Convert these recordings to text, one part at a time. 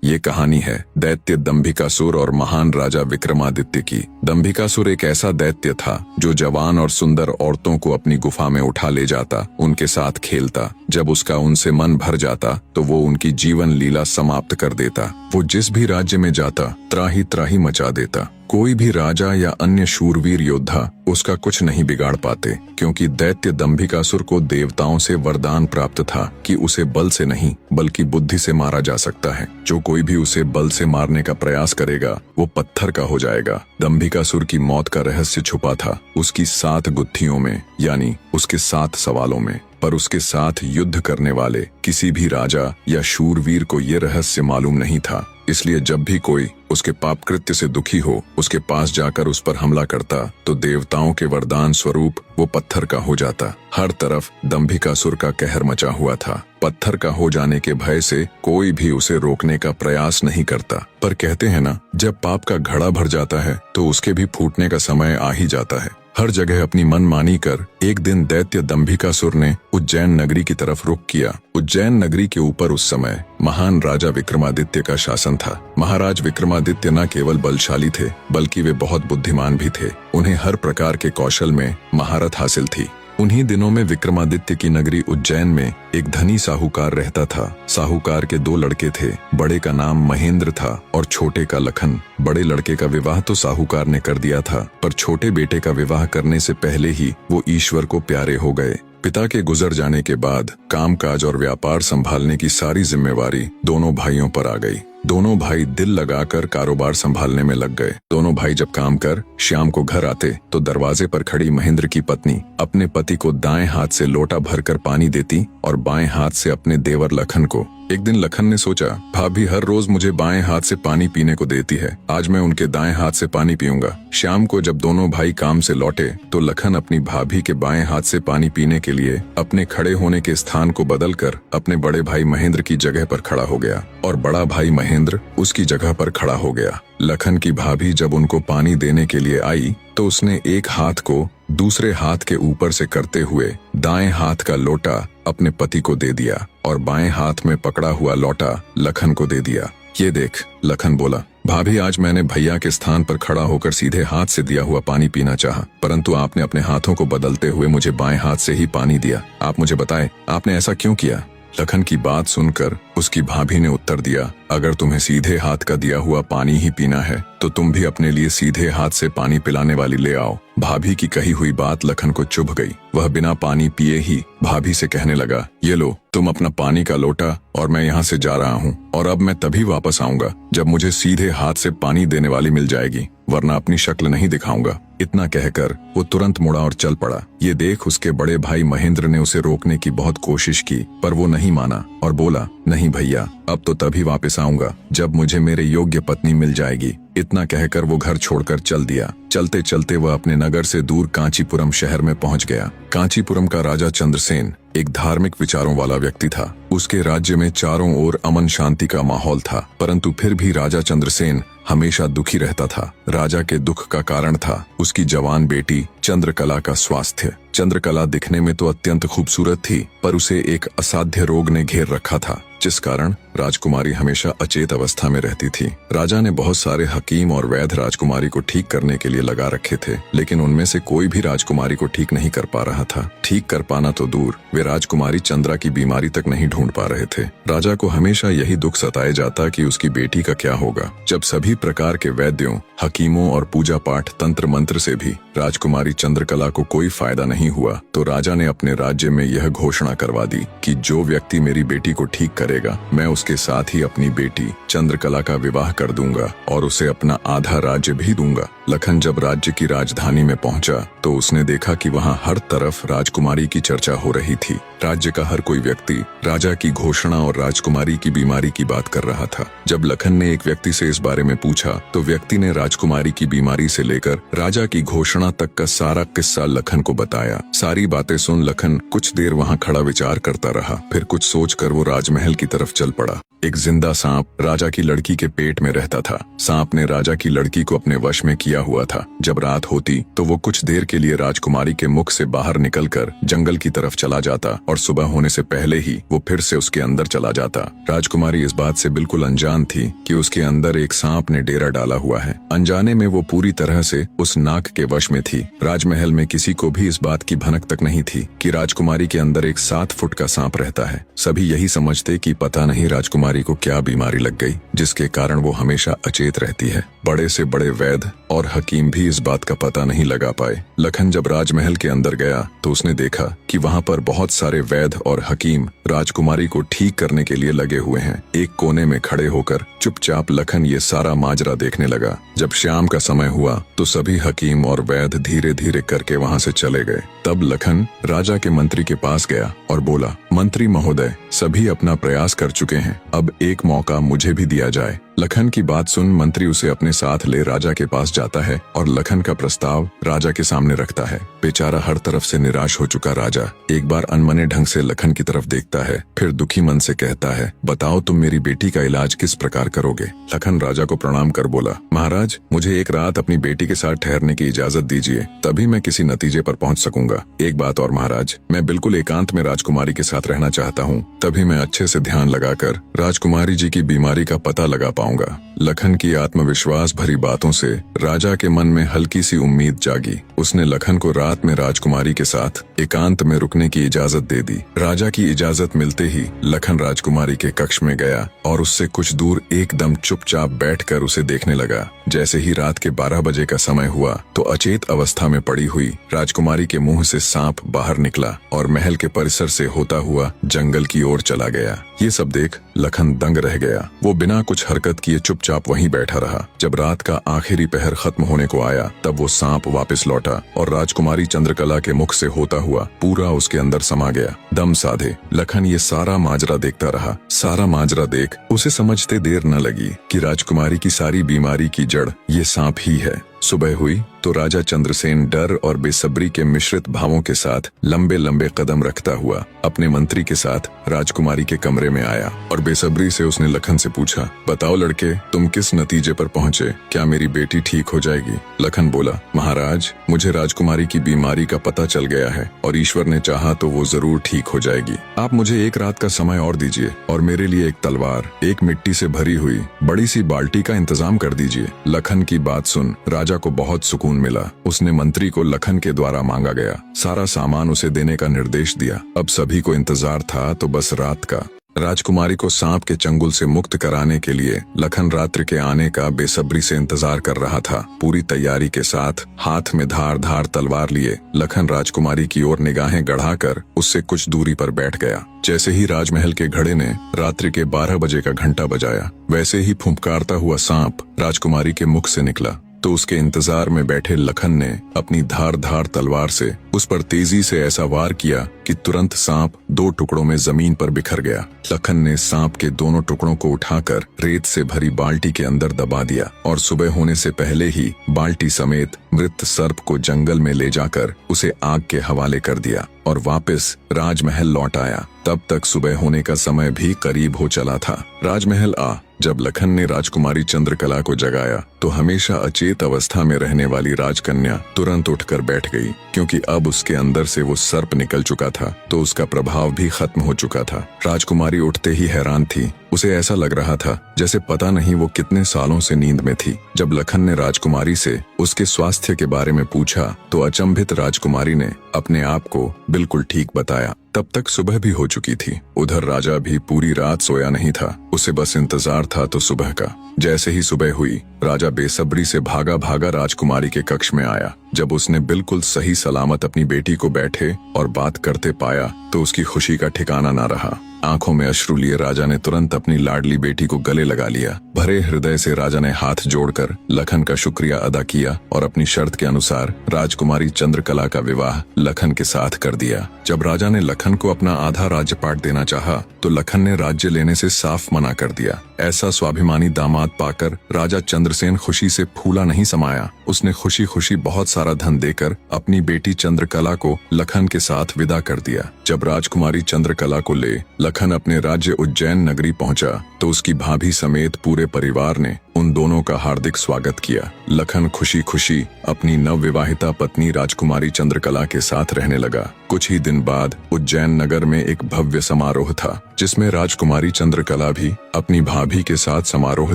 ये कहानी है दैत्य दंभिकासुर और महान राजा विक्रमादित्य की। दंभिकासुर एक ऐसा दैत्य था जो जवान और सुंदर औरतों को अपनी गुफा में उठा ले जाता, उनके साथ खेलता। जब उसका उनसे मन भर जाता तो वो उनकी जीवन लीला समाप्त कर देता। वो जिस भी राज्य में जाता त्राही त्राही मचा देता। कोई भी राजा या अन्य शूरवीर योद्धा उसका कुछ नहीं बिगाड़ पाते, क्योंकि दैत्य दंभिकासुर को देवताओं से वरदान प्राप्त था कि उसे बल से नहीं बल्कि बुद्धि से मारा जा सकता है। जो कोई भी उसे बल से मारने का प्रयास करेगा वो पत्थर का हो जाएगा। दंभिकासुर की मौत का रहस्य छुपा था उसकी 7 गुत्थियों में, यानी उसके 7 सवालों में। पर उसके साथ युद्ध करने वाले किसी भी राजा या शूरवीर को ये रहस्य मालूम नहीं था। इसलिए जब भी कोई उसके पाप कृत्य से दुखी हो उसके पास जाकर उस पर हमला करता तो देवताओं के वरदान स्वरूप वो पत्थर का हो जाता। हर तरफ दंभिकासुर का कहर मचा हुआ था। पत्थर का हो जाने के भय से कोई भी उसे रोकने का प्रयास नहीं करता। पर कहते हैं ना, जब पाप का घड़ा भर जाता है तो उसके भी फूटने का समय आ ही जाता है। हर जगह अपनी मनमानी कर एक दिन दैत्य दंभिकासुर ने उज्जैन नगरी की तरफ रुख किया। उज्जैन नगरी के ऊपर उस समय महान राजा विक्रमादित्य का शासन था। महाराज विक्रमादित्य न केवल बलशाली थे बल्कि वे बहुत बुद्धिमान भी थे। उन्हें हर प्रकार के कौशल में महारत हासिल थी। उन्हीं दिनों में विक्रमादित्य की नगरी उज्जैन में एक धनी साहूकार रहता था। साहूकार के 2 लड़के थे। बड़े का नाम महेंद्र था और छोटे का लखन। बड़े लड़के का विवाह तो साहूकार ने कर दिया था, पर छोटे बेटे का विवाह करने से पहले ही वो ईश्वर को प्यारे हो गए। पिता के गुजर जाने के बाद कामकाज और व्यापार संभालने की सारी जिम्मेवारी दोनों भाइयों पर आ गई। दोनों भाई दिल लगाकर कारोबार संभालने में लग गए। दोनों भाई जब काम कर शाम को घर आते तो दरवाजे पर खड़ी महेंद्र की पत्नी अपने पति को दाएं हाथ से लोटा भरकर पानी देती और बाएं हाथ से अपने देवर लखन को। एक दिन लखन ने सोचा, भाभी हर रोज मुझे बाएं हाथ से पानी पीने को देती है, आज मैं उनके दाएं हाथ से पानी पीऊंगा। शाम को जब दोनों भाई काम से लौटे तो लखन अपनी भाभी के बाएं हाथ से पानी पीने के लिए अपने खड़े होने के स्थान को बदलकर अपने बड़े भाई महेंद्र की जगह पर खड़ा हो गया और बड़ा भाई महेंद्र उसकी जगह पर खड़ा हो गया। लखन की भाभी जब उनको पानी देने के लिए आई तो उसने एक हाथ को दूसरे हाथ के ऊपर से करते हुए दाएं हाथ का लोटा अपने पति को दे दिया और बाएं हाथ में पकड़ा हुआ लोटा लखन को दे दिया। ये देख, लखन बोला, भाभी आज मैंने भैया के स्थान पर खड़ा होकर सीधे हाथ से दिया हुआ पानी पीना चाहा, परंतु आपने अपने हाथों को बदलते हुए मुझे बाएं हाथ से ही पानी दिया। आप मुझे बताएं, आपने ऐसा क्यों किया? लखन की बात सुनकर उसकी भाभी ने उत्तर दिया, अगर तुम्हें सीधे हाथ का दिया हुआ पानी ही पीना है तो तुम भी अपने लिए सीधे हाथ से पानी पिलाने वाली ले आओ। भाभी की कही हुई बात लखन को चुभ गई। वह बिना पानी पिए ही भाभी से कहने लगा, ये लो तुम अपना पानी का लोटा और मैं यहाँ से जा रहा हूँ और अब मैं तभी वापस आऊंगा जब मुझे सीधे हाथ से पानी देने वाली मिल जाएगी, वरना अपनी शक्ल नहीं दिखाऊंगा। इतना कहकर वो तुरंत मुड़ा और चल पड़ा। ये देख उसके बड़े भाई महेंद्र ने उसे रोकने की बहुत कोशिश की, पर वो नहीं माना और बोला, नहीं भैया, अब तो तभी वापस आऊंगा जब मुझे मेरे योग्य पत्नी मिल जाएगी। इतना कहकर वो घर छोड़कर चल दिया। चलते चलते वह अपने नगर से दूर कांचीपुरम शहर में पहुंच गया। कांचीपुरम का राजा चंद्रसेन एक धार्मिक विचारों वाला व्यक्ति था। उसके राज्य में चारों ओर अमन शांति का माहौल था, परंतु फिर भी राजा चंद्रसेन हमेशा दुखी रहता था। राजा के दुख का कारण था उसकी जवान बेटी चंद्रकला का स्वास्थ्य। चंद्रकला दिखने में तो अत्यंत खूबसूरत थी, पर उसे एक असाध्य रोग ने घेर रखा था, जिस कारण राजकुमारी हमेशा अचेत अवस्था में रहती थी। राजा ने बहुत सारे हकीम और वैद्य राजकुमारी को ठीक करने के लिए लगा रखे थे, लेकिन उनमें से कोई भी राजकुमारी को ठीक नहीं कर पा रहा था। ठीक कर पाना तो दूर, वे राजकुमारी चंद्रा की बीमारी तक नहीं ढूंढ पा रहे थे। राजा को हमेशा यही दुख सताए जाता कि उसकी बेटी का क्या होगा। जब सभी प्रकार के वैद्यों, हकीमों और पूजा पाठ तंत्र मंत्र से भी राजकुमारी चंद्रकला को कोई फायदा नहीं हुआ, तो राजा ने अपने राज्य में यह घोषणा करवा दी कि जो व्यक्ति मेरी बेटी को ठीक करेगा, मैं उसके साथ ही अपनी बेटी चंद्रकला का विवाह कर दूंगा और उसे अपना आधा राज्य भी दूंगा। लखन जब राज्य की राजधानी में पहुंचा तो उसने देखा कि वहां हर तरफ राजकुमारी की चर्चा हो रही थी। राज्य का हर कोई व्यक्ति राजा की घोषणा और राजकुमारी की बीमारी की बात कर रहा था। जब लखन ने एक व्यक्ति से इस बारे में पूछा तो व्यक्ति ने राजकुमारी की बीमारी से लेकर राजा की घोषणा घटना तक का सारा किस्सा लखन को बताया। सारी बातें सुन लखन कुछ देर वहां खड़ा विचार करता रहा। फिर कुछ सोचकर वो राजमहल की तरफ चल पड़ा। एक जिंदा सांप राजा की लड़की के पेट में रहता था। सांप ने राजा की लड़की को अपने वश में किया हुआ था। जब रात होती तो वो कुछ देर के लिए राजकुमारी के मुख से बाहर निकलकर जंगल की तरफ चला जाता और सुबह होने से पहले ही वो फिर से उसके अंदर चला जाता। राजकुमारी इस बात से बिल्कुल अनजान थी कि उसके अंदर एक सांप ने डेरा डाला हुआ है। अनजाने में वो पूरी तरह से उस नाग के वश में थी। राजमहल में किसी को भी इस बात की भनक तक नहीं थी कि राजकुमारी के अंदर एक 7 फुट का सांप रहता है। सभी यही समझते कि पता नहीं राजकुमारी को क्या बीमारी लग गई जिसके कारण वो हमेशा अचेत रहती है। बड़े से बड़े वैद्य और हकीम भी इस बात का पता नहीं लगा पाए। लखन जब राजमहल के अंदर गया तो उसने देखा कि वहां पर बहुत सारे वैद्य और हकीम राजकुमारी को ठीक करने के लिए लगे हुए हैं। एक कोने में खड़े होकर चुपचाप लखन ये सारा माजरा देखने लगा। जब शाम का समय हुआ तो सभी हकीम और वैद्य धीरे धीरे करके वहां से चले गए। तब लखन राजा के मंत्री के पास गया और बोला, मंत्री महोदय, सभी अपना प्रयास कर चुके हैं, अब एक मौका मुझे भी दिया जाए। लखन की बात सुन मंत्री उसे अपने साथ ले राजा के पास जाता है और लखन का प्रस्ताव राजा के सामने रखता है। बेचारा हर तरफ से निराश हो चुका राजा एक बार अनमने ढंग से लखन की तरफ देखता है, फिर दुखी मन से कहता है, बताओ तुम मेरी बेटी का इलाज किस प्रकार करोगे। लखन राजा को प्रणाम कर बोला, महाराज, मुझे एक रात अपनी बेटी के साथ ठहरने की इजाजत दीजिए, तभी मैं किसी नतीजे पर पहुंच सकूंगा। एक बात और महाराज, मैं बिल्कुल एकांत में राजकुमारी के साथ रहना चाहता हूँ, तभी मैं अच्छे से ध्यान लगाकर राजकुमारी जी की बीमारी का पता लगा पाऊंगा। लखन की आत्मविश्वास भरी बातों से राजा के मन में हल्की सी उम्मीद जागी। उसने लखन को रात में राजकुमारी के साथ एकांत में रुकने की इजाजत दे दी। राजा की इजाजत मिलते ही लखन राजकुमारी के कक्ष में गया और उससे कुछ दूर एकदम चुपचाप बैठकर उसे देखने लगा। जैसे ही रात के 12 बजे का समय हुआ तो अचेत अवस्था में पड़ी हुई राजकुमारी के मुंह से सांप बाहर निकला और महल के परिसर से होता हुआ जंगल की ओर चला गया। ये सब देख लखन दंग रह गया। वो बिना कुछ हरकत किए चुपचाप वहीं बैठा रहा। जब रात का आखिरी पहर खत्म होने को आया तब वो सांप वापस लौटा और राजकुमारी चंद्रकला के मुख से होता हुआ पूरा उसके अंदर समा गया। दम साधे लखन ये सारा माजरा देखता रहा। सारा माजरा देख उसे समझते देर न लगी कि राजकुमारी की सारी बीमारी की जड़ ये सांप ही है। सुबह हुई तो राजा चंद्रसेन डर और बेसब्री के मिश्रित भावों के साथ लंबे लंबे कदम रखता हुआ अपने मंत्री के साथ राजकुमारी के कमरे में आया और बेसब्री से उसने लखन से पूछा, बताओ लड़के, तुम किस नतीजे पर पहुंचे? क्या मेरी बेटी ठीक हो जाएगी? लखन बोला, महाराज, मुझे राजकुमारी की बीमारी का पता चल गया है और ईश्वर ने चाहा तो वो जरूर ठीक हो जाएगी। आप मुझे एक रात का समय और दीजिए और मेरे लिए एक तलवार, एक मिट्टी से भरी हुई बड़ी सी बाल्टी का इंतजाम कर दीजिए। लखन की बात सुन राजा को बहुत सुकून मिला। उसने मंत्री को लखन के द्वारा मांगा गया सारा सामान उसे देने का निर्देश दिया। अब सभी को इंतजार था तो बस रात का। राजकुमारी को सांप के चंगुल से मुक्त कराने के लिए लखन रात्रि के आने का बेसब्री से इंतजार कर रहा था। पूरी तैयारी के साथ हाथ में धार धार तलवार लिए लखन राजकुमारी की ओर निगाहें गढ़ाकर उससे कुछ दूरी पर बैठ गया। जैसे ही राजमहल के घड़े ने रात्रि के 12 बजे का घंटा बजाया, वैसे ही फुंफकारता हुआ सांप राजकुमारी के मुख से निकला तो उसके इंतजार में बैठे लखन ने अपनी धार धार तलवार से उस पर तेजी से ऐसा वार किया कि तुरंत सांप 2 टुकड़ों में जमीन पर बिखर गया। लखन ने सांप के दोनों टुकड़ों को उठाकर रेत से भरी बाल्टी के अंदर दबा दिया और सुबह होने से पहले ही बाल्टी समेत मृत सर्प को जंगल में ले जाकर उसे आग के हवाले कर दिया और वापस राजमहल लौट आया। तब तक सुबह होने का समय भी करीब हो चला था। राजमहल जब लखन ने राजकुमारी चंद्रकला को जगाया तो हमेशा अचेत अवस्था में रहने वाली राजकन्या तुरंत उठकर बैठ गई, क्योंकि अब उसके अंदर से वो सर्प निकल चुका था तो उसका प्रभाव भी खत्म हो चुका था। राजकुमारी उठते ही हैरान थी। उसे ऐसा लग रहा था जैसे पता नहीं वो कितने सालों से नींद में थी। जब लखन ने राजकुमारी से उसके स्वास्थ्य के बारे में पूछा तो अचंभित राजकुमारी ने अपने आप को बिल्कुल ठीक बताया। तब तक सुबह भी हो चुकी थी। उधर राजा भी पूरी रात सोया नहीं था। उसे बस इंतजार था तो सुबह का। जैसे ही सुबह हुई राजा बेसब्री से भागा भागा राजकुमारी के कक्ष में आया। जब उसने बिल्कुल सही सलामत अपनी बेटी को बैठे और बात करते पाया तो उसकी खुशी का ठिकाना ना रहा। आंखों में अश्रु लिए राजा ने तुरंत अपनी लाडली बेटी को गले लगा लिया। भरे हृदय से राजा ने हाथ जोड़कर लखन का शुक्रिया अदा किया और अपनी शर्त के अनुसार राजकुमारी चंद्रकला का विवाह लखन के साथ कर दिया। जब राजा ने लखन को अपना आधा राज्यपाट देना चाहा तो लखन ने राज्य लेने से साफ मना कर दिया। ऐसा स्वाभिमानी दामाद पाकर राजा चंद्र इंद्रसेन खुशी से फूला नहीं समाया। उसने खुशी खुशी बहुत सारा धन देकर अपनी बेटी चंद्रकला को लखन के साथ विदा कर दिया। जब राजकुमारी चंद्रकला को ले लखन अपने राज्य उज्जैन नगरी पहुंचा तो उसकी भाभी समेत पूरे परिवार ने उन दोनों का हार्दिक स्वागत किया। लखन खुशी खुशी अपनी नवविवाहिता पत्नी राजकुमारी चंद्रकला के साथ रहने लगा। कुछ ही दिन बाद उज्जैन नगर में एक भव्य समारोह था, जिसमें राजकुमारी चंद्रकला भी अपनी भाभी के साथ समारोह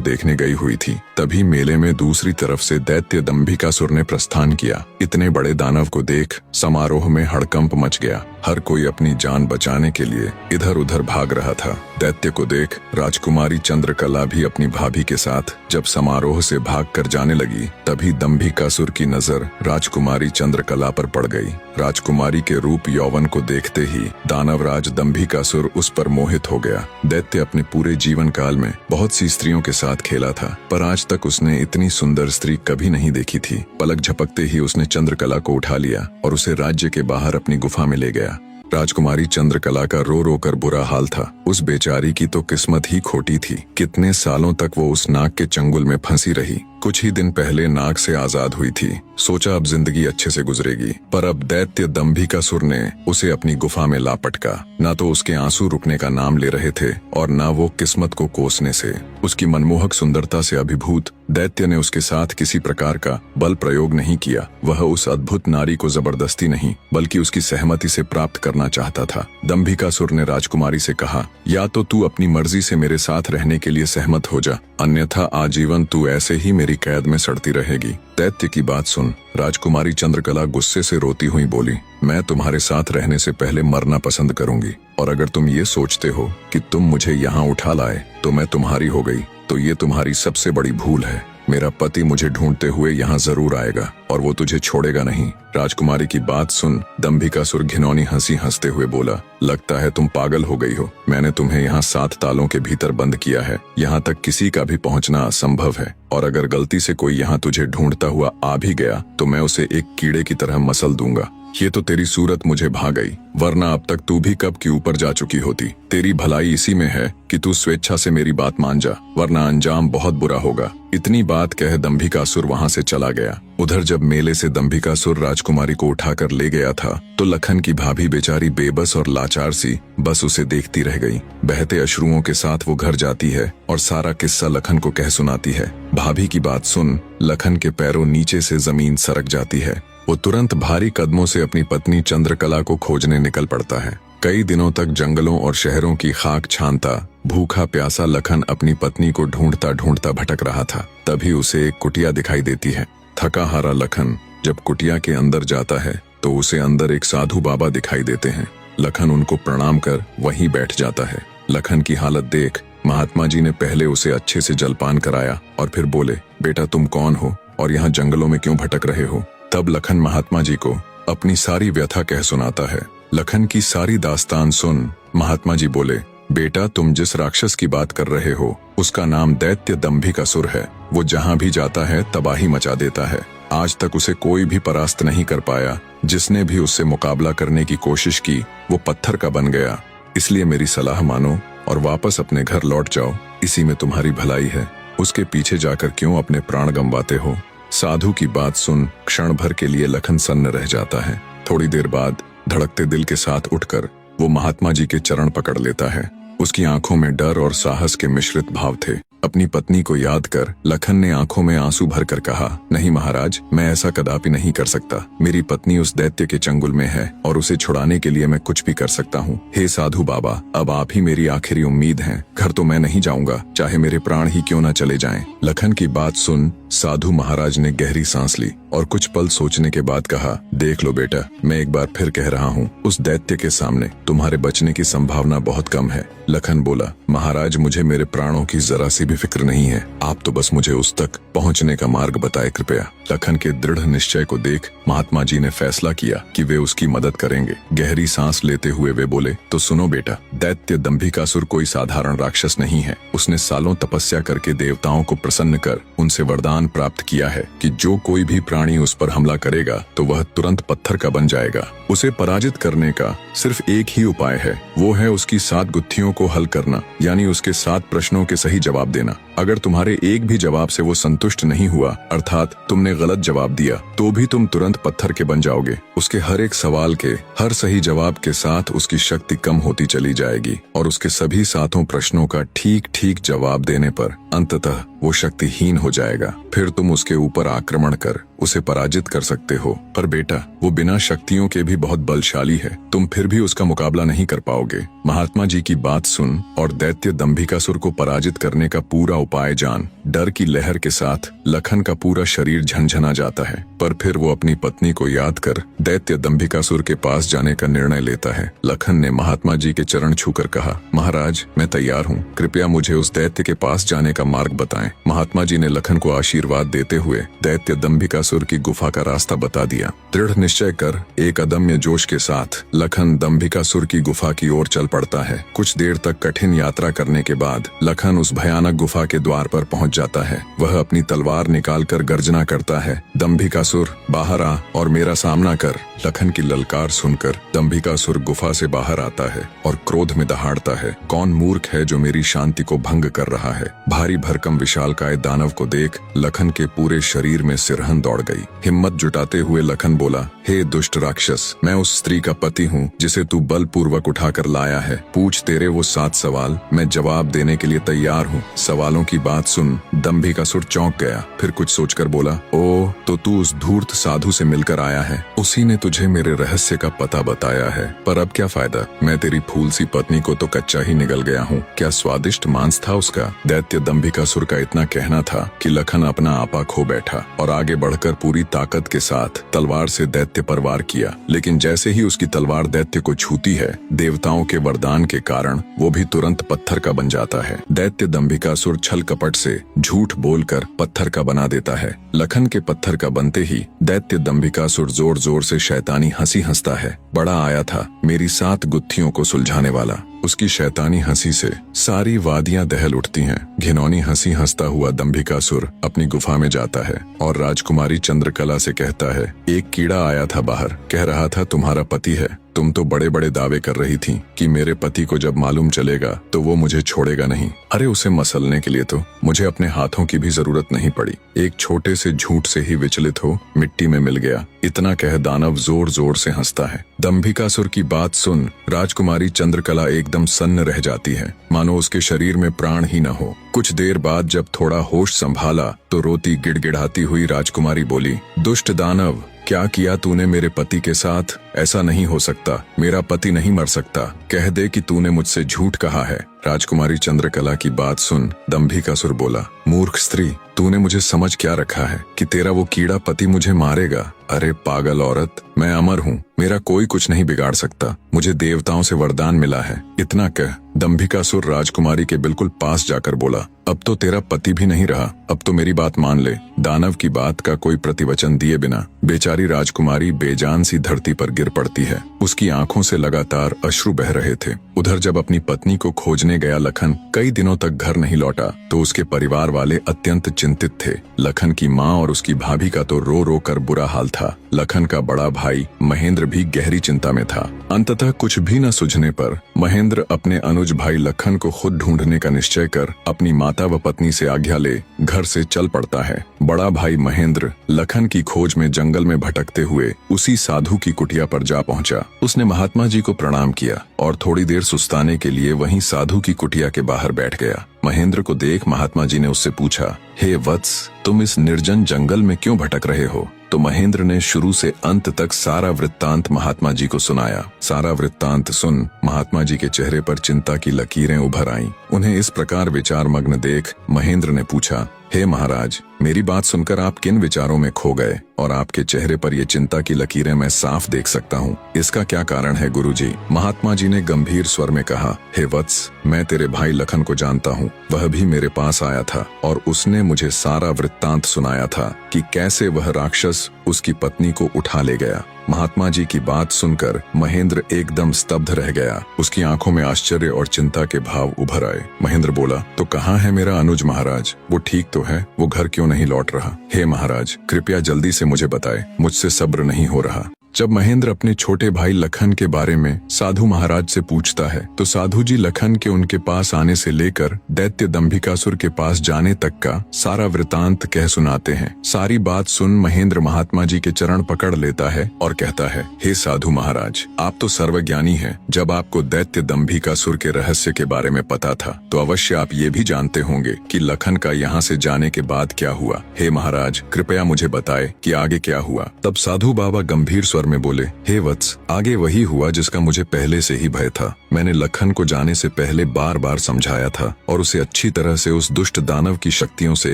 देखने गई हुई थी। तभी मेले में दूसरी तरफ से दैत्य दंभिकासुर ने प्रस्थान किया। इतने बड़े दानव को देख समारोह में हड़कंप मच गया। हर कोई अपनी जान बचाने के लिए इधर उधर भाग रहा था। दैत्य को देख राजकुमारी चंद्रकला भी अपनी भाभी के साथ जब समारोह से भागकर जाने लगी, तभी दंभिकासुर की नजर राजकुमारी चंद्रकला पर पड़ गई। राजकुमारी के रूप यौवन को देखते ही दानवराज दंभिकासुर उस पर मोहित हो गया। दैत्य अपने पूरे जीवन काल में बहुत सी स्त्रियों के साथ खेला था, पर आज तक उसने इतनी सुंदर स्त्री कभी नहीं देखी थी। पलक झपकते ही उसने चंद्रकला को उठा लिया और उसे राज्य के बाहर अपनी गुफा में ले गया। राजकुमारी चंद्रकला का रो रो कर बुरा हाल था। उस बेचारी की तो किस्मत ही खोटी थी। कितने सालों तक वो उस नाग के चंगुल में फंसी रही। कुछ ही दिन पहले नाग से आजाद हुई थी। सोचा अब जिंदगी अच्छे से गुजरेगी, पर अब दैत्य दंभिकासुर ने उसे अपनी गुफा में ला पटका। न तो उसके आंसू रुकने का नाम ले रहे थे और न वो किस्मत को कोसने से। उसकी मनमोहक सुंदरता से अभिभूत दैत्य ने उसके साथ किसी प्रकार का बल प्रयोग नहीं किया। वह उस अद्भुत नारी को जबरदस्ती नहीं बल्कि उसकी सहमति से प्राप्त करना चाहता था। दंभिकासुर ने राजकुमारी से कहा, या तो तू अपनी मर्जी से मेरे साथ रहने के लिए सहमत हो जा, अन्यथा आजीवन तू ऐसे ही मेरी कैद में सड़ती रहेगी। दैत्य की बात सुन राजकुमारी चंद्रकला गुस्से से रोती हुई बोली, मैं तुम्हारे साथ रहने से पहले मरना पसंद करूंगी, और अगर तुम ये सोचते हो कि तुम मुझे यहाँ उठा लाए तो मैं तुम्हारी हो गई, तो ये तुम्हारी सबसे बड़ी भूल है। मेरा पति मुझे ढूंढते हुए यहाँ जरूर आएगा और वो तुझे छोड़ेगा नहीं। राजकुमारी की बात सुन दंभिकासुर घिनौनी हंसी हंसते हुए बोला, लगता है तुम पागल हो गई हो। मैंने तुम्हें यहाँ 7 तालों के भीतर बंद किया है। यहाँ तक किसी का भी पहुँचना असंभव है, और अगर गलती से कोई यहाँ तुझे ढूंढता हुआ आ भी गया तो मैं उसे एक कीड़े की तरह मसल दूंगा। ये तो तेरी सूरत मुझे भा गई, वरना अब तक तू भी कब की ऊपर जा चुकी होती। तेरी भलाई इसी में है कि तू स्वेच्छा से मेरी बात मान जा, वरना अंजाम बहुत बुरा होगा। इतनी बात कह दंभिकासुर वहाँ से चला गया। उधर जब मेले से दंभिकासुर राजकुमारी को उठाकर ले गया था तो लखन की भाभी बेचारी बेबस और लाचार सी बस उसे देखती रह गई। बहते अश्रुओं के साथ वो घर जाती है और सारा किस्सा लखन को कह सुनाती है। भाभी की बात सुन लखन के पैरों नीचे से जमीन सरक जाती है। वो तुरंत भारी कदमों से अपनी पत्नी चंद्रकला को खोजने निकल पड़ता है। कई दिनों तक जंगलों और शहरों की खाक छानता भूखा प्यासा लखन अपनी पत्नी को ढूंढता ढूंढता भटक रहा था। तभी उसे एक कुटिया दिखाई देती है। थका हारा लखन जब कुटिया के अंदर जाता है तो उसे अंदर एक साधु बाबा दिखाई देते हैं। लखन उनको प्रणाम कर वहीं बैठ जाता है। लखन की हालत देख महात्मा जी ने पहले उसे अच्छे से जलपान कराया और फिर बोले, बेटा तुम कौन हो और यहाँ जंगलों में क्यों भटक रहे हो। तब लखन महात्मा जी को अपनी सारी व्यथा कह सुनाता है। लखन की सारी दास्तान सुन महात्मा जी बोले, बेटा तुम जिस राक्षस की बात कर रहे हो उसका नाम दैत्य दंभिकासुर है। वो जहाँ भी जाता है तबाही मचा देता है। आज तक उसे कोई भी परास्त नहीं कर पाया। जिसने भी उससे मुकाबला करने की कोशिश की वो पत्थर का बन गया। इसलिए मेरी सलाह मानो और वापस अपने घर लौट जाओ, इसी में तुम्हारी भलाई है। उसके पीछे जाकर क्यों अपने प्राण गंवाते हो। साधु की बात सुन क्षण भर के लिए लखन सन्न रह जाता है। थोड़ी देर बाद धड़कते दिल के साथ उठकर वो महात्मा जी के चरण पकड़ लेता है। उसकी आंखों में डर और साहस के मिश्रित भाव थे। अपनी पत्नी को याद कर लखन ने आंखों में आंसू भरकर कहा, नहीं महाराज, मैं ऐसा कदापि नहीं कर सकता। मेरी पत्नी उस दैत्य के चंगुल में है और उसे छुड़ाने के लिए मैं कुछ भी कर सकता हूँ। हे साधु बाबा, अब आप ही मेरी आखिरी उम्मीद हैं। घर तो मैं नहीं जाऊंगा, चाहे मेरे प्राण ही क्यों न चले जाएं। लखन की बात सुन साधु महाराज ने गहरी सांस ली और कुछ पल सोचने के बाद कहा, देख लो बेटा, मैं एक बार फिर कह रहा हूँ, उस दैत्य के सामने तुम्हारे बचने की संभावना बहुत कम है। लखन बोला, महाराज मुझे मेरे प्राणों की जरा सी भी फिक्र नहीं है। आप तो बस मुझे उस तक पहुँचने का मार्ग बताए कृपया। लखन के दृढ़ निश्चय को देख महात्मा जी ने फैसला किया कि वे उसकी मदद करेंगे। गहरी सांस लेते हुए वे बोले, तो सुनो बेटा, दैत्य दंभिकासुर कोई साधारण राक्षस नहीं है। उसने सालों तपस्या करके देवताओं को प्रसन्न कर उनसे वरदान प्राप्त किया है कि जो कोई भी प्राणी उस पर हमला करेगा तो वह तुरंत पत्थर का बन जाएगा। उसे पराजित करने का सिर्फ एक ही उपाय है, वो है उसकी 7 गुत्थियों को हल करना, यानी उसके 7 प्रश्नों के सही जवाब देना। अगर तुम्हारे एक भी जवाब से वो संतुष्ट नहीं हुआ, अर्थात तुमने गलत जवाब दिया, तो भी तुम तुरंत पत्थर के बन जाओगे। उसके हर एक सवाल के हर सही जवाब के साथ उसकी शक्ति कम होती चली जाएगी और उसके सभी 7 प्रश्नों का ठीक ठीक जवाब देने पर अंततः वो शक्तिहीन हो जाएगा। फिर तुम उसके ऊपर आक्रमण कर उसे पराजित कर सकते हो। पर बेटा, वो बिना शक्तियों के भी बहुत बलशाली है, तुम फिर भी उसका मुकाबला नहीं कर पाओगे। महात्मा जी की बात सुन और दैत्य दंभिकासुर को पराजित करने का पूरा उपाय जान। डर की लहर के साथ लखन का पूरा शरीर झनझना जाता है, पर फिर वो अपनी पत्नी को याद कर दैत्य दंभिकासुर के पास जाने का निर्णय लेता है। लखन ने महात्मा जी के चरण छूकर कहा, महाराज, मैं तैयार हूँ, कृपया मुझे उस दैत्य के पास जाने का मार्ग बताएं। महात्मा जी ने लखन को आशीर्वाद देते हुए दैत्य दंभिकासुर की गुफा का रास्ता बता दिया। दृढ़ निश्चय कर एक अदम्य जोश के साथ लखन दंभिकासुर की गुफा की ओर चल पड़ता है। कुछ देर तक कठिन यात्रा करने के बाद लखन उस भयानक गुफा के द्वार पर पहुंच जाता है। वह अपनी तलवार निकालकर गर्जना करता है, दंभिकासुर बाहर आ और मेरा सामना कर। लखन की ललकार सुनकर दंभिकासुर गुफा से बाहर आता है और क्रोध में दहाड़ता है, कौन मूर्ख है जो मेरी शांति को भंग कर रहा है। भारी भरकम विशालकाय दानव को देख लखन के पूरे शरीर में सिरहन दौड़ गई। हिम्मत जुटाते हुए लखन बोला, हे दुष्ट राक्षस, मैं उस स्त्री का पति हूँ जिसे तू बलपूर्वक उठाकर लाया है। पूछ तेरे वो 7 सवाल, मैं जवाब देने के लिए तैयार हूँ। सवालों की बात सुन दंभिकासुर चौंक गया, फिर कुछ सोचकर बोला, ओ तो तू उस धूर्त साधु से मिलकर आया है, उसी ने तुझे मेरे रहस्य का पता बताया है। पर अब क्या फायदा, मैं तेरी फूल सी पत्नी को तो कच्चा ही निगल गया हूँ। क्या स्वादिष्ट मांस था उसका। दैत्य दंभिकासुर का इतना कहना था कि लखन अपना आपा खो बैठा और आगे बढ़कर पूरी ताकत के साथ तलवार से दैत्य पर वार किया। लेकिन जैसे ही उसकी तलवार दैत्य को छूती है, देवताओं के वरदान के कारण वो भी तुरंत पत्थर का बन जाता है। दैत्य दंभिकासुर छल कपट से झूठ बोलकर पत्थर का बना देता है। लखन के पत्थर का बनते ही दैत्य दंभिकासुर जोर जोर से शैतानी हंसी हंसता है। बड़ा आया था मेरी 7 गुत्थियों को सुलझाने वाला। उसकी शैतानी हंसी से सारी वादियां दहल उठती हैं। घिनौनी हंसी हंसता हुआ दंभिकासुर अपनी गुफा में जाता है और राजकुमारी चंद्रकला से कहता है, एक कीड़ा आया था बाहर, कह रहा था तुम्हारा पति है। तुम तो बड़े बड़े दावे कर रही थी कि मेरे पति को जब मालूम चलेगा तो वो मुझे छोड़ेगा नहीं। अरे उसे मसलने के लिए तो मुझे अपने हाथों की भी जरूरत नहीं पड़ी, एक छोटे से झूठ से ही विचलित हो मिट्टी में मिल गया। इतना कह दानव जोर जोर से हंसता है। दंभिकासुर की बात सुन राजकुमारी चंद्रकला एकदम सन्न रह जाती है, मानो उसके शरीर में प्राण ही न हो। कुछ देर बाद जब थोड़ा होश संभाला तो रोती गिड़गिड़ाती हुई राजकुमारी बोली, दुष्ट दानव, क्या किया तूने मेरे पति के साथ। ऐसा नहीं हो सकता, मेरा पति नहीं मर सकता, कह दे कि तूने मुझसे झूठ कहा है। राजकुमारी चंद्रकला की बात सुन दंभिकासुर बोला, मूर्ख स्त्री, तूने मुझे समझ क्या रखा है कि तेरा वो कीड़ा पति मुझे मारेगा। अरे पागल औरत, मैं अमर हूँ, मेरा कोई कुछ नहीं बिगाड़ सकता, मुझे देवताओं से वरदान मिला है। इतना कह दंभिकासुर राजकुमारी के बिल्कुल पास जाकर बोला, अब तो तेरा पति भी नहीं रहा, अब तो मेरी बात मान ले। दानव की बात का कोई प्रतिवचन दिए बिना बेचारी राजकुमारी बेजान सी धरती पर गिर पड़ती है। उसकी आंखों से लगातार अश्रु बह रहे थे। उधर जब अपनी पत्नी को खोजने गया लखन कई दिनों तक घर नहीं लौटा तो उसके परिवार वाले अत्यंत चिंतित थे। लखन की माँ और उसकी भाभी का तो रो रो कर बुरा हाल था। लखन का बड़ा भाई महेंद्र भी गहरी चिंता में था। अंततः कुछ भी न सूझने पर महेंद्र अपने अनुज भाई लखन को खुद ढूंढने का निश्चय कर अपनी माता व पत्नी से आज्ञा ले घर से चल पड़ता है। बड़ा भाई महेंद्र लखन की खोज में जंगल में भटकते हुए उसी साधु की कुटिया पर जा पहुंचा। उसने महात्मा जी को प्रणाम किया और थोड़ी देर सुस्ताने के लिए वहीं साधु की कुटिया के बाहर बैठ गया। महेंद्र को देख महात्मा जी ने उससे पूछा, हे वत्स, तुम इस निर्जन जंगल में क्यों भटक रहे हो। तो महेंद्र ने शुरू से अंत तक सारा वृत्तांत महात्मा जी को सुनाया। सारा वृत्तांत सुन महात्मा जी के चेहरे पर चिंता की लकीरें उभर आईं। उन्हें इस प्रकार विचार मग्न देख महेंद्र ने पूछा, हे महाराज, मेरी बात सुनकर आप किन विचारों में खो गए और आपके चेहरे पर ये चिंता की लकीरें मैं साफ देख सकता हूँ। इसका क्या कारण है गुरुजी? महात्मा जी ने गंभीर स्वर में कहा, हे वत्स, मैं तेरे भाई लखन को जानता हूँ। वह भी मेरे पास आया था और उसने मुझे सारा वृत्तांत सुनाया था कि कैसे वह राक्षस उसकी पत्नी को उठा ले गया। महात्मा जी की बात सुनकर महेंद्र एकदम स्तब्ध रह गया। उसकी आंखों में आश्चर्य और चिंता के भाव उभर आए। महेंद्र बोला, तो कहाँ है मेरा अनुज महाराज? वो ठीक तो है, वो घर क्यों नहीं लौट रहा? हे महाराज, कृपया जल्दी से मुझे बताएं, मुझसे सब्र नहीं हो रहा। जब महेंद्र अपने छोटे भाई लखन के बारे में साधु महाराज से पूछता है तो साधु जी लखन के उनके पास आने से लेकर दैत्य दंभिकासुर के पास जाने तक का सारा वृतांत कह सुनाते हैं। सारी बात सुन महेंद्र महात्मा जी के चरण पकड़ लेता है और कहता है, हे साधु महाराज, आप तो सर्वज्ञानी हैं। जब आपको दैत्य दंभिकासुर के रहस्य के बारे में पता था तो अवश्य आप ये भी जानते होंगे कि लखन का यहाँ से जाने के बाद क्या हुआ। हे महाराज, कृपया मुझे बताए कि आगे क्या हुआ। तब साधु बाबा गंभीर स्वर में बोले, हे वत्स, आगे वही हुआ जिसका मुझे पहले से ही भय था। मैंने लखन को जाने से पहले बार बार समझाया था और उसे अच्छी तरह से उस दुष्ट दानव की शक्तियों से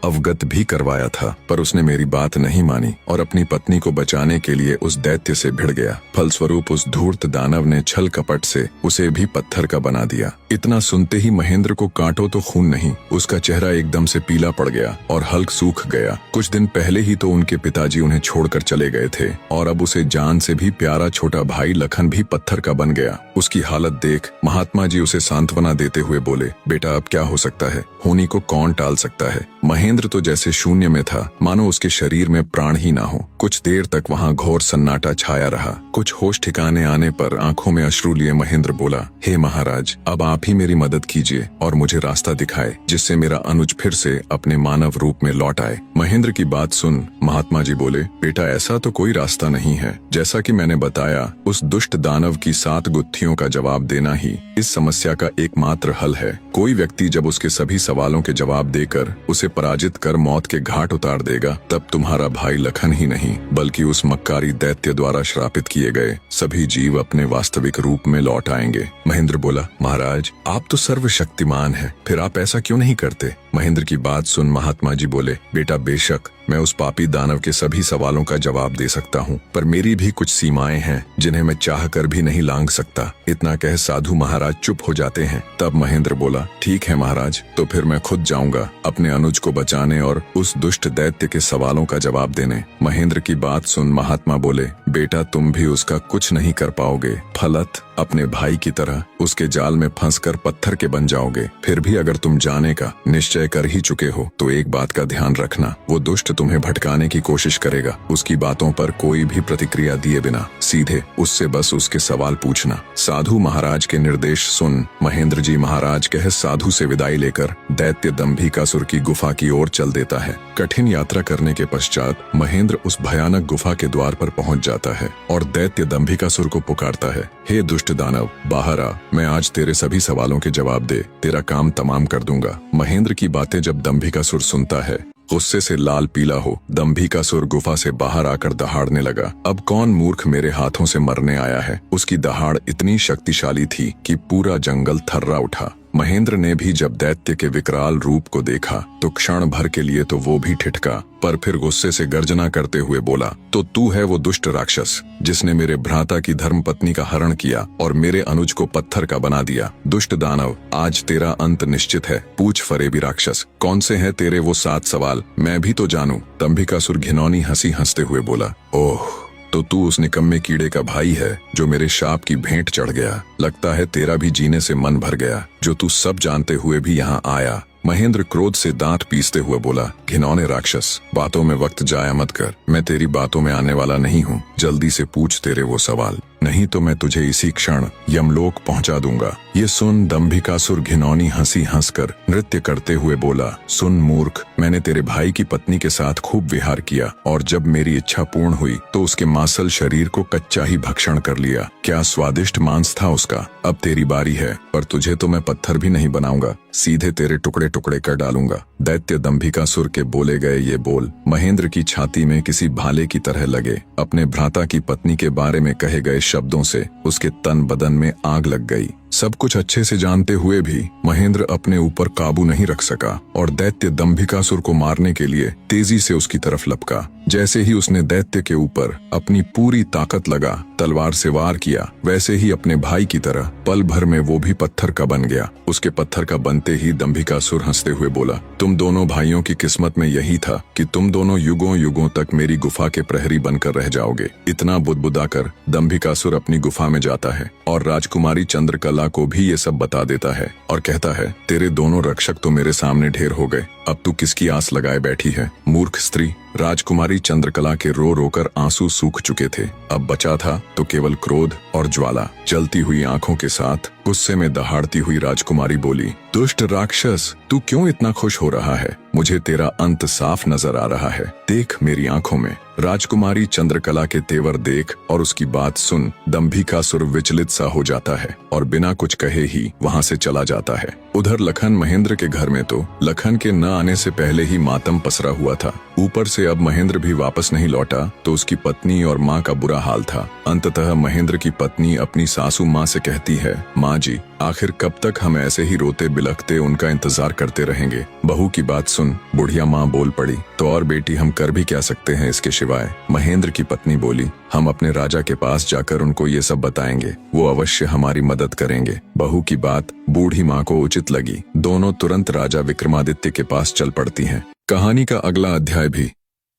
अवगत भी करवाया था, पर उसने मेरी बात नहीं मानी और अपनी पत्नी को बचाने के लिए उस दैत्य से भिड़ गया। फलस्वरूप उस धूर्त दानव ने छल कपट से उसे भी पत्थर का बना दिया। इतना सुनते ही महेंद्र को कांटो तो खून नहीं, उसका चेहरा एकदम से पीला पड़ गया और हल्क सूख गया। कुछ दिन पहले ही तो उनके पिताजी उन्हें छोड़कर चले गए थे और अब उसे जान से भी प्यारा छोटा भाई लखन भी पत्थर का बन गया। उसकी हालत देख महात्मा जी उसे सांत्वना देते हुए बोले, बेटा अब क्या हो सकता है, होनी को कौन टाल सकता है। महेंद्र तो जैसे शून्य में था, मानो उसके शरीर में प्राण ही ना हो। कुछ देर तक वहाँ घोर सन्नाटा छाया रहा। कुछ होश ठिकाने आने पर आंखों में अश्रु लिए महेंद्र बोला, हे महाराज, अब आप ही मेरी मदद कीजिए और मुझे रास्ता दिखाए जिससे मेरा अनुज फिर से अपने मानव रूप में लौट आए। महेंद्र की बात सुन महात्मा जी बोले, बेटा ऐसा तो कोई रास्ता नहीं है। जैसा कि मैंने बताया, उस दुष्ट दानव की 7 गुत्थियों का जवाब देना ही इस समस्या का एकमात्र हल है। कोई व्यक्ति जब उसके सभी सवालों के जवाब देकर उसे पराजित कर मौत के घाट उतार देगा, तब तुम्हारा भाई लखन ही नहीं बल्कि उस मक्कारी दैत्य द्वारा श्रापित किए गए सभी जीव अपने वास्तविक रूप में लौट आएंगे। महेंद्र बोला, महाराज, आप तो सर्वशक्तिमान हैं, फिर आप ऐसा क्यों नहीं करते? महेंद्र की बात सुन महात्मा जी बोले, बेटा बेशक मैं उस पापी दानव के सभी सवालों का जवाब दे सकता हूँ, पर मेरी भी कुछ सीमाएं हैं जिन्हें मैं चाह कर भी नहीं लांघ सकता। इतना कह साधु महाराज चुप हो जाते हैं। तब महेंद्र बोला, ठीक है महाराज, तो फिर मैं खुद जाऊंगा अपने अनुज को बचाने और उस दुष्ट दैत्य के सवालों का जवाब देने। महेंद्र की बात सुन महात्मा बोले, बेटा तुम भी उसका कुछ नहीं कर पाओगे। फलत अपने भाई की तरह उसके जाल में फंसकर पत्थर के बन जाओगे। फिर भी अगर तुम जाने का निश्चय कर ही चुके हो तो एक बात का ध्यान रखना, वो दुष्ट तुम्हें भटकाने की कोशिश करेगा। उसकी बातों पर कोई भी प्रतिक्रिया दिए बिना सीधे उससे बस उसके सवाल पूछना। साधु महाराज के निर्देश सुन महेंद्र जी महाराज कह साधु से विदाई लेकर दैत्य दंभिकासुर की गुफा की ओर चल देता है। कठिन यात्रा करने के पश्चात महेंद्र उस भयानक गुफा के द्वार पर पहुंच जाता है और दैत्य दंभिकासुर को पुकारता है, हे दुष्ट दानव, बाहर आ, मैं आज तेरे सभी सवालों के जवाब दे तेरा काम तमाम कर दूंगा। महेंद्र की बातें जब दंभिकासुर सुनता है, गुस्से से लाल पीला हो दंभिकासुर गुफा से बाहर आकर दहाड़ने लगा। अब कौन मूर्ख मेरे हाथों से मरने आया है। उसकी दहाड़ इतनी शक्तिशाली थी कि पूरा जंगल थर्रा उठा। महेंद्र ने भी जब दैत्य के विकराल रूप को देखा तो क्षण भर के लिए तो वो भी ठिठका, पर फिर गुस्से से गर्जना करते हुए बोला, तो तू है वो दुष्ट राक्षस जिसने मेरे भ्राता की धर्मपत्नी का हरण किया और मेरे अनुज को पत्थर का बना दिया। दुष्ट दानव, आज तेरा अंत निश्चित है। पूछ फरेबी राक्षस, कौन से हैं तेरे वो 7 सवाल, मैं भी तो जानूं। दंभिकासुर घिनौनी हंसी हंसते हुए बोला, ओह, तो तू उस निकम्मे कीड़े का भाई है जो मेरे शाप की भेंट चढ़ गया। लगता है तेरा भी जीने से मन भर गया, जो तू सब जानते हुए भी यहाँ आया। महेंद्र क्रोध से दांत पीसते हुए बोला, घिनौने राक्षस, बातों में वक्त जाया मत कर। मैं तेरी बातों में आने वाला नहीं हूँ। जल्दी से पूछ तेरे वो सवाल, नहीं तो मैं तुझे इसी क्षण यमलोक पहुंचा दूंगा। ये सुन दंभिकासुर घिनौनी हंसी हंसकर नृत्य करते हुए बोला, सुन मूर्ख, मैंने तेरे भाई की पत्नी के साथ खूब विहार किया और जब मेरी इच्छा पूर्ण हुई तो उसके मांसल शरीर को कच्चा ही भक्षण कर लिया। क्या स्वादिष्ट मांस था उसका। अब तेरी बारी है, पर तुझे तो मैं पत्थर भी नहीं बनाऊंगा, सीधे तेरे टुकड़े टुकड़े कर डालूंगा। दैत्य दंभिकासुर के बोले गए ये बोल महेंद्र की छाती में किसी भाले की तरह लगे। अपने भ्राता की पत्नी के बारे में कहे गए शब्दों से उसके तन बदन में आग लग गई। सब कुछ अच्छे से जानते हुए भी महेंद्र अपने ऊपर काबू नहीं रख सका और दैत्य दंभिकासुर को मारने के लिए तेजी से उसकी तरफ लपका। जैसे ही उसने दैत्य के ऊपर अपनी पूरी ताकत लगा तलवार से वार किया, वैसे ही अपने भाई की तरह पल भर में वो भी पत्थर का बन गया। उसके पत्थर का बनते ही दंभिकासुर हंसते हुए बोला, तुम दोनों भाइयों की किस्मत में यही था कि तुम दोनों युगों युगों तक मेरी गुफा के प्रहरी बनकर रह जाओगे। इतना बुदबुदाकर दंभिकासुर अपनी गुफा में जाता है और राजकुमारी चंद्रकला को भी ये सब बता देता है और कहता है, तेरे दोनों रक्षक तो मेरे सामने ढेर हो गए, अब तू किसकी आस लगाए बैठी है, मूर्ख स्त्री। राजकुमारी चंद्रकला के रो रोकर आंसू सूख चुके थे, अब बचा था तो केवल क्रोध और ज्वाला। जलती हुई आंखों के साथ गुस्से में दहाड़ती हुई राजकुमारी बोली, दुष्ट राक्षस, तू क्यों इतना खुश हो रहा है? मुझे तेरा अंत साफ नजर आ रहा है, देख मेरी आंखों में। राजकुमारी चंद्रकला के तेवर देख और उसकी बात सुन दंभिकासुर विचलित सा हो जाता है और बिना कुछ कहे ही वहां से चला जाता है। उधर लखन महेंद्र के घर में तो लखन के न आने से पहले ही मातम पसरा हुआ था। ऊपर से अब महेंद्र भी वापस नहीं लौटा तो उसकी पत्नी और माँ का बुरा हाल था। अंततः महेंद्र की पत्नी अपनी सासू माँ से कहती है, माँ जी, आखिर कब तक हम ऐसे ही रोते बिलखते उनका इंतजार करते रहेंगे? बहू की बात सुन बुढ़िया माँ बोल पड़ी, तो और बेटी हम कर भी क्या सकते हैं इसके सिवाय? महेंद्र की पत्नी बोली, हम अपने राजा के पास जाकर उनको ये सब बताएंगे, वो अवश्य हमारी मदद करेंगे। बहू की बात बूढ़ी माँ को उचित लगी। दोनों तुरंत राजा विक्रमादित्य के पास चल पड़ती हैं। कहानी का अगला अध्याय भी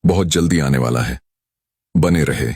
बहुत जल्दी आने वाला है, बने रहे।